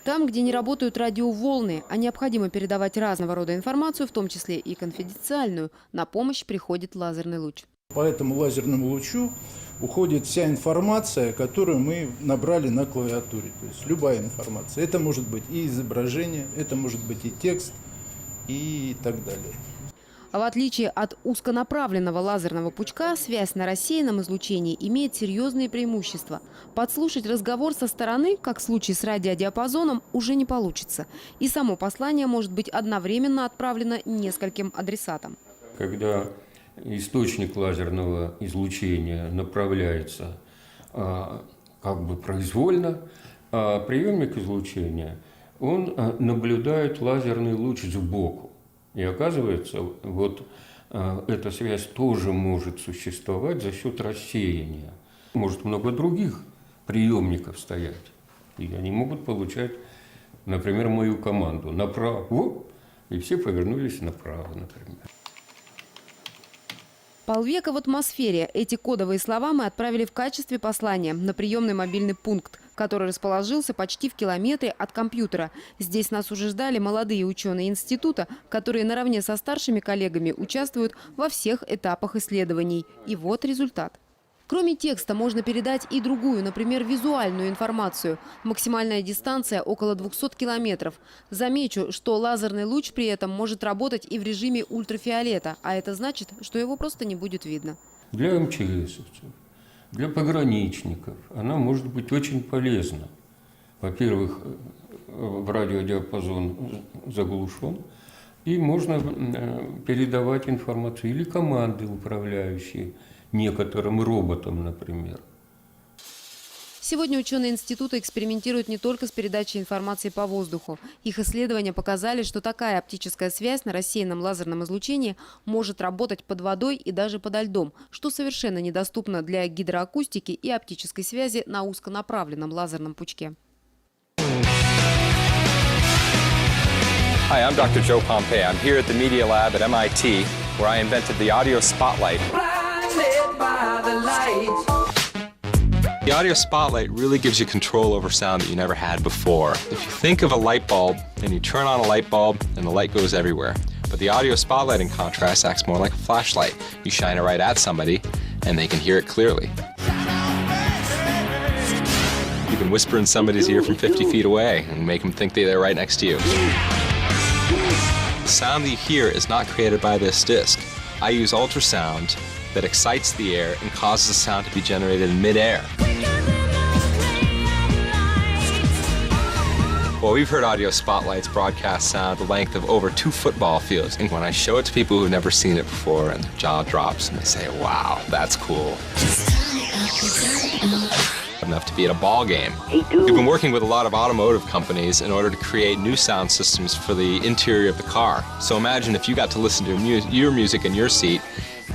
Там, где не работают радиоволны, а необходимо передавать разного рода информацию, в том числе и конфиденциальную, на помощь приходит лазерный луч. По этому лазерному лучу уходит вся информация, которую мы набрали на клавиатуре. То есть любая информация. Это может быть и изображение, это может быть и текст, и так далее. А в отличие от узконаправленного лазерного пучка, связь на рассеянном излучении имеет серьезные преимущества. Подслушать разговор со стороны, как в случае с радиодиапазоном, уже не получится. И само послание может быть одновременно отправлено нескольким адресатам. Когда источник лазерного излучения направляется как бы произвольно, а приемник излучения, он наблюдает лазерный луч сбоку. И оказывается, вот эта связь тоже может существовать за счет рассеяния. Может много других приемников стоять. И они могут получать, например, мою команду направо, и все повернулись направо, например. Полвека в атмосфере. Эти кодовые слова мы отправили в качестве послания на приемный мобильный пункт, который расположился почти в километре от компьютера. Здесь нас уже ждали молодые ученые института, которые наравне со старшими коллегами участвуют во всех этапах исследований. И вот результат. Кроме текста можно передать и другую, например, визуальную информацию. Максимальная дистанция около 200 километров. Замечу, что лазерный луч при этом может работать и в режиме ультрафиолета, а это значит, что его просто не будет видно. Для МЧСовцев, для пограничников она может быть очень полезна. Во-первых, в радиодиапазон заглушен, и можно передавать информацию или команды управляющие некоторым роботам, например. Сегодня ученые института экспериментируют не только с передачей информации по воздуху. Их исследования показали, что такая оптическая связь на рассеянном лазерном излучении может работать под водой и даже подо льдом, что совершенно недоступно для гидроакустики и оптической связи на узконаправленном лазерном пучке. Hi, I'm Dr. Joe Pompey. I'm here at the Media Lab at MIT, where I invented the audio spotlight. The audio spotlight really gives you control over sound that you never had before. If you think of a light bulb, and you turn on a light bulb, and the light goes everywhere. But the audio spotlight, in contrast, acts more like a flashlight. You shine it right at somebody, and they can hear it clearly. You can whisper in somebody's ear from 50 feet away and make them think they're right next to you. The sound that you hear is not created by this disc. I use ultrasound that excites the air and causes the sound to be generated in midair. Well, we've heard audio spotlights broadcast sound the length of over 2 football fields. And when I show it to people who've never seen it before, and their jaw drops and they say, wow, that's cool. Enough to be at a ball game. We've been working with a lot of automotive companies in order to create new sound systems for the interior of the car. So imagine if you got to listen to your music in your seat,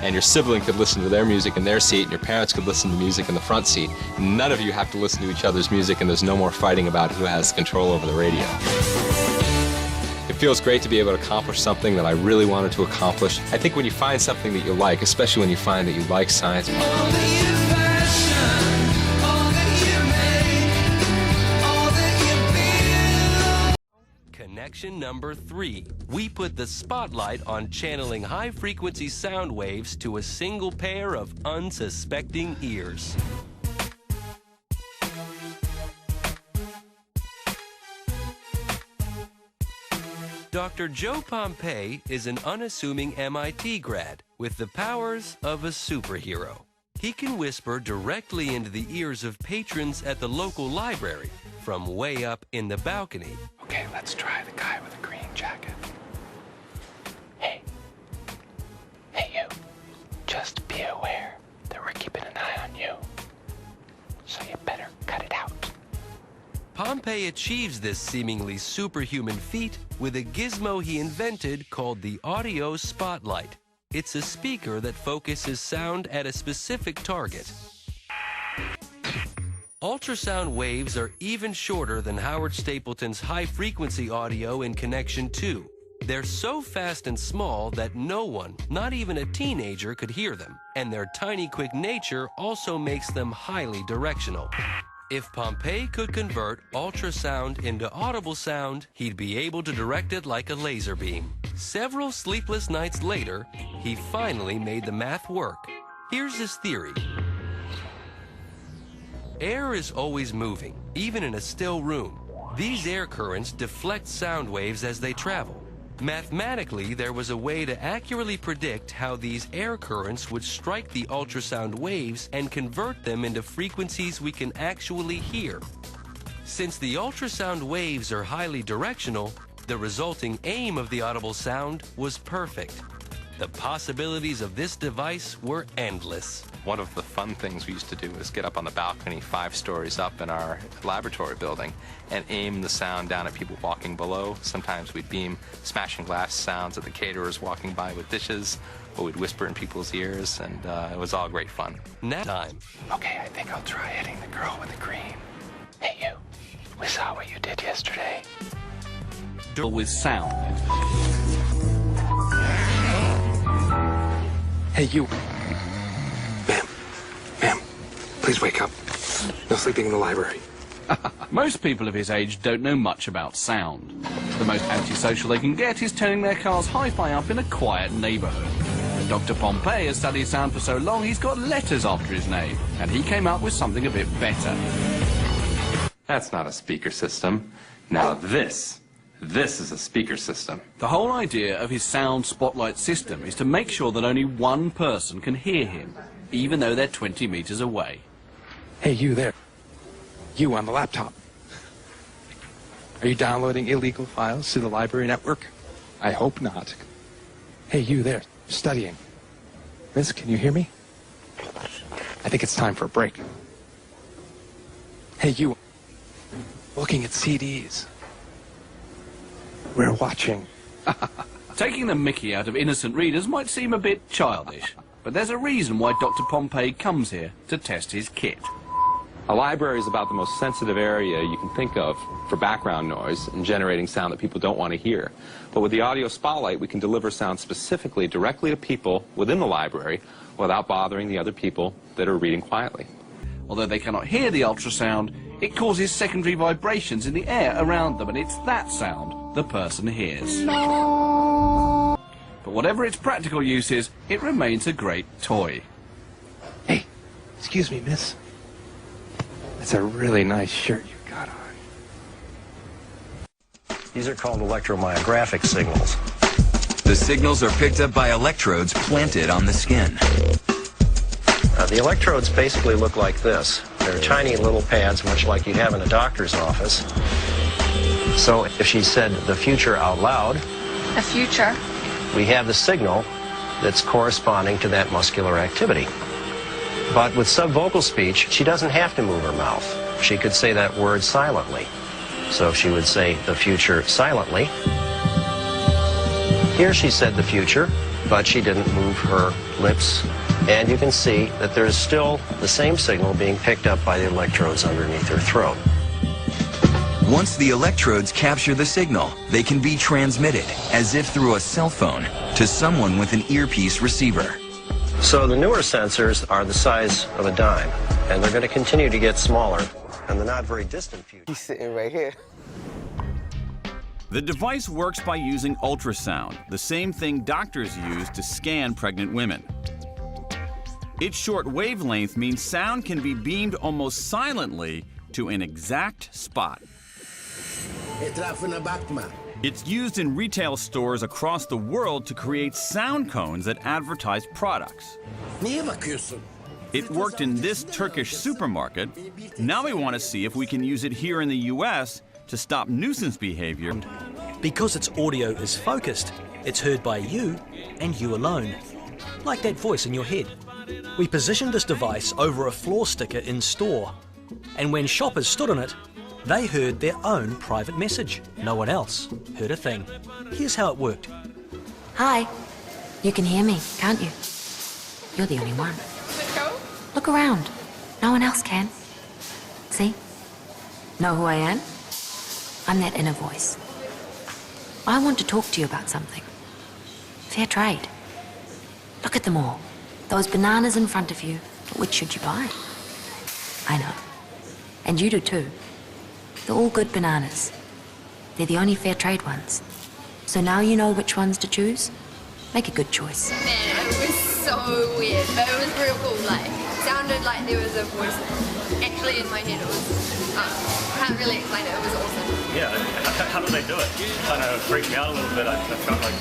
and your sibling could listen to their music in their seat, and your parents could listen to music in the front seat. None of you have to listen to each other's music, and there's no more fighting about who has control over the radio. It feels great to be able to accomplish something that I really wanted to accomplish. I think when you find something that you like, especially when you find that you like science, Connection number 3. We put the spotlight on channeling high-frequency sound waves to a single pair of unsuspecting ears. Dr. Joe Pompey is an unassuming MIT grad with the powers of a superhero. He can whisper directly into the ears of patrons at the local library from way up in the balcony. okay, let's try the guy with the green jacket. Hey, you, just be aware that we're keeping an eye on you, so you better cut it out. Pompey achieves this seemingly superhuman feat with a gizmo he invented called the audio spotlight. It's a speaker that focuses sound at a specific target. Ultrasound waves are even shorter than Howard Stapleton's high-frequency audio in Connection 2. They're so fast and small that no one, not even a teenager, could hear them. And their tiny, quick nature also makes them highly directional. If Pompey could convert ultrasound into audible sound, he'd be able to direct it like a laser beam. Several sleepless nights later, he finally made the math work. Here's his theory. Air is always moving, even in a still room. These air currents deflect sound waves as they travel. Mathematically, there was a way to accurately predict how these air currents would strike the ultrasound waves and convert them into frequencies we can actually hear. Since the ultrasound waves are highly directional, the resulting aim of the audible sound was perfect. The possibilities of this device were endless. One of the fun things we used to do was get up on the balcony 5 stories up in our laboratory building and aim the sound down at people walking below. Sometimes we'd beam smashing glass sounds at the caterers walking by with dishes, or we'd whisper in people's ears, and it was all great fun. Nap time. Okay, I think I'll try hitting the girl with the cream. Hey, you. We saw what you did yesterday. With sound. Hey, you. Ma'am, please wake up. No sleeping in the library. Most people of his age don't know much about sound. The most antisocial they can get is turning their car's hi-fi up in a quiet neighborhood. Dr. Pompey has studied sound for so long he's got letters after his name, and he came up with something a bit better. That's not a speaker system. Now this is a speaker system. The whole idea of his sound spotlight system is to make sure that only one person can hear him, even though they're 20 meters away. Hey, you there. You on the laptop. Are you downloading illegal files to the library network? I hope not. Hey, you there, studying. Miss, can you hear me? I think it's time for a break. Hey, you. Looking at CDs. We're watching. Taking the mickey out of innocent readers might seem a bit childish, but there's a reason why Dr. Pompey comes here to test his kit. A library is about the most sensitive area you can think of for background noise and generating sound that people don't want to hear. But with the audio spotlight, we can deliver sound specifically directly to people within the library without bothering the other people that are reading quietly. Although they cannot hear the ultrasound, it causes secondary vibrations in the air around them, and it's that sound the person hears. But whatever its practical use is, it remains a great toy. Hey, excuse me, miss. That's a really nice shirt you've got on. These are called electromyographic signals. The signals are picked up by electrodes planted on the skin. The electrodes basically look like this. They're tiny little pads, much like you have in a doctor's office. So if she said the future out loud, the future, we have the signal that's corresponding to that muscular activity. But with subvocal speech, she doesn't have to move her mouth. She could say that word silently. So if she would say the future silently, here she said the future, but she didn't move her lips. And you can see that there's still the same signal being picked up by the electrodes underneath her throat. Once the electrodes capture the signal, they can be transmitted, as if through a cell phone, to someone with an earpiece receiver. So the newer sensors are the size of a dime, and they're going to continue to get smaller, and the not very distant future. He's sitting right here. The device works by using ultrasound, the same thing doctors use to scan pregnant women. Its short wavelength means sound can be beamed almost silently to an exact spot. It's used in retail stores across the world to create sound cones that advertise products. It worked in this Turkish supermarket. Now we want to see if we can use it here in the US to stop nuisance behavior. Because its audio is focused, it's heard by you and you alone, like that voice in your head. We positioned this device over a floor sticker in store, and when shoppers stood on it, they heard their own private message. No one else heard a thing. Here's how it worked. Hi. You can hear me, can't you? You're the only one. Look around. No one else can. See? Know who I am? I'm that inner voice. I want to talk to you about something. Fair trade. Look at them all. Those bananas in front of you. Which should you buy? I know. And you do too. They're all good bananas. They're the only fair trade ones. So now you know which ones to choose. Make a good choice. Man, it was so weird, but it was real cool. Like, sounded like there was a voice actually in my head. It was, can't really explain it. It was awesome. Yeah, how did they do it? Kind of freaked me out a little bit. I felt like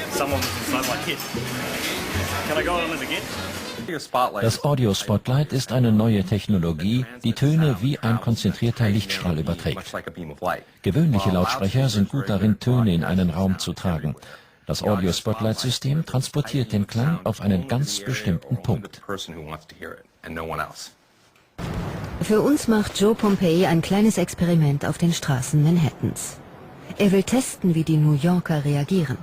someone was inside my head. Can I go on it again? Das Audio Spotlight ist eine neue Technologie, die Töne wie ein konzentrierter Lichtstrahl überträgt. Gewöhnliche Lautsprecher sind gut darin, Töne in einen Raum zu tragen. Das Audio Spotlight System transportiert den Klang auf einen ganz bestimmten Punkt. Für uns macht Joe Pompei ein kleines Experiment auf den Straßen Manhattans. Er will testen, wie die New Yorker reagieren.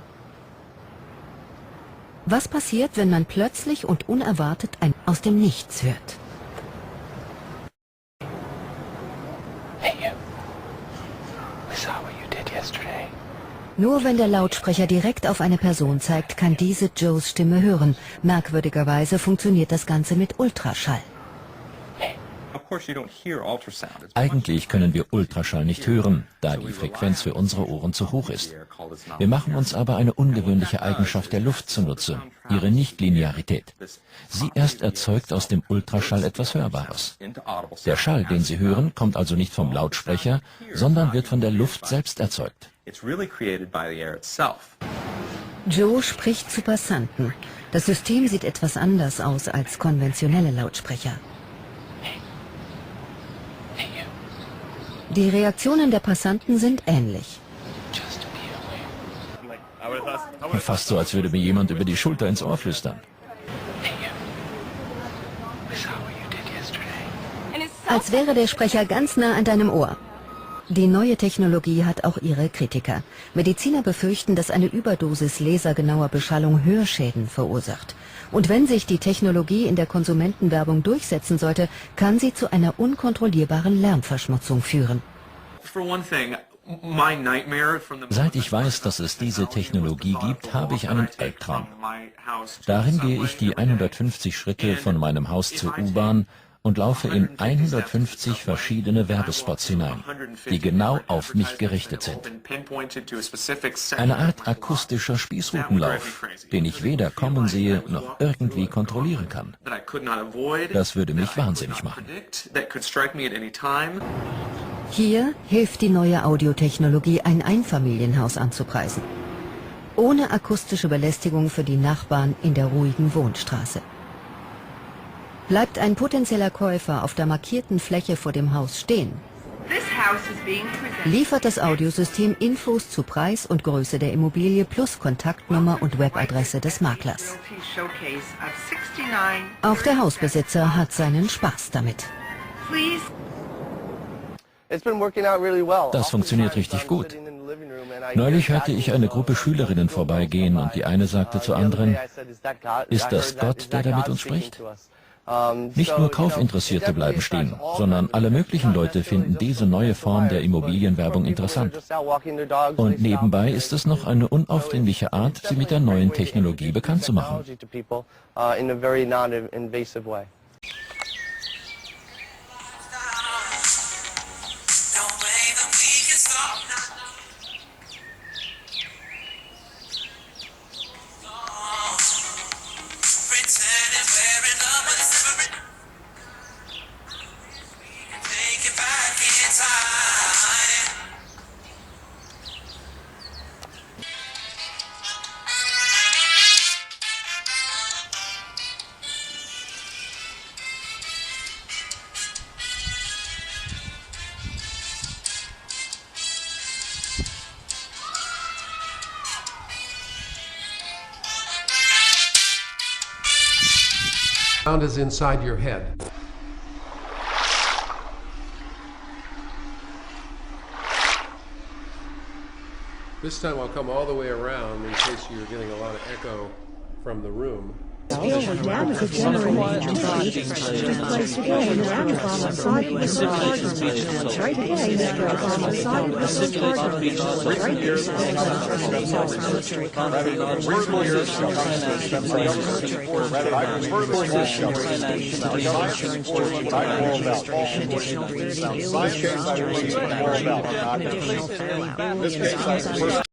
Was passiert, wenn man plötzlich und unerwartet ein aus dem Nichts hört? Hey you. We saw what you did yesterday. Nur wenn der Lautsprecher direkt auf eine Person zeigt, kann diese Joes Stimme hören. Merkwürdigerweise funktioniert das Ganze mit Ultraschall. Eigentlich können wir Ultraschall nicht hören, da die Frequenz für unsere Ohren zu hoch ist. Wir machen uns aber eine ungewöhnliche Eigenschaft der Luft zunutze, ihre Nichtlinearität. Sie erst erzeugt aus dem Ultraschall etwas Hörbares. Der Schall, den Sie hören, kommt also nicht vom Lautsprecher, sondern wird von der Luft selbst erzeugt. Joe spricht zu Passanten. Das System sieht etwas anders aus als konventionelle Lautsprecher. Die Reaktionen der Passanten sind ähnlich. Fast so, als würde mir jemand über die Schulter ins Ohr flüstern. Als wäre der Sprecher ganz nah an deinem Ohr. Die neue Technologie hat auch ihre Kritiker. Mediziner befürchten, dass eine Überdosis lasergenauer Beschallung Hörschäden verursacht. Und wenn sich die Technologie in der Konsumentenwerbung durchsetzen sollte, kann sie zu einer unkontrollierbaren Lärmverschmutzung führen. Seit ich weiß, dass es diese Technologie gibt, habe ich einen Albtraum. Darin gehe ich die 150 Schritte von meinem Haus zur U-Bahn und laufe in 150 verschiedene Werbespots hinein, die genau auf mich gerichtet sind. Eine Art akustischer Spießrutenlauf, den ich weder kommen sehe noch irgendwie kontrollieren kann. Das würde mich wahnsinnig machen. Hier hilft die neue Audiotechnologie, ein Einfamilienhaus anzupreisen. Ohne akustische Belästigung für die Nachbarn in der ruhigen Wohnstraße. Bleibt ein potenzieller Käufer auf der markierten Fläche vor dem Haus stehen, liefert das Audiosystem Infos zu Preis und Größe der Immobilie plus Kontaktnummer und Webadresse des Maklers. Auch der Hausbesitzer hat seinen Spaß damit. Das funktioniert richtig gut. Neulich hörte ich eine Gruppe Schülerinnen vorbeigehen und die eine sagte zur anderen, ist das Gott, der da mit uns spricht? Nicht nur Kaufinteressierte bleiben stehen, sondern alle möglichen Leute finden diese neue Form der Immobilienwerbung interessant. Und nebenbei ist es noch eine unaufdringliche Art, sie mit der neuen Technologie bekannt zu machen. Sound is inside your head. This time I'll come all the way around in case you're getting a lot of echo from the room.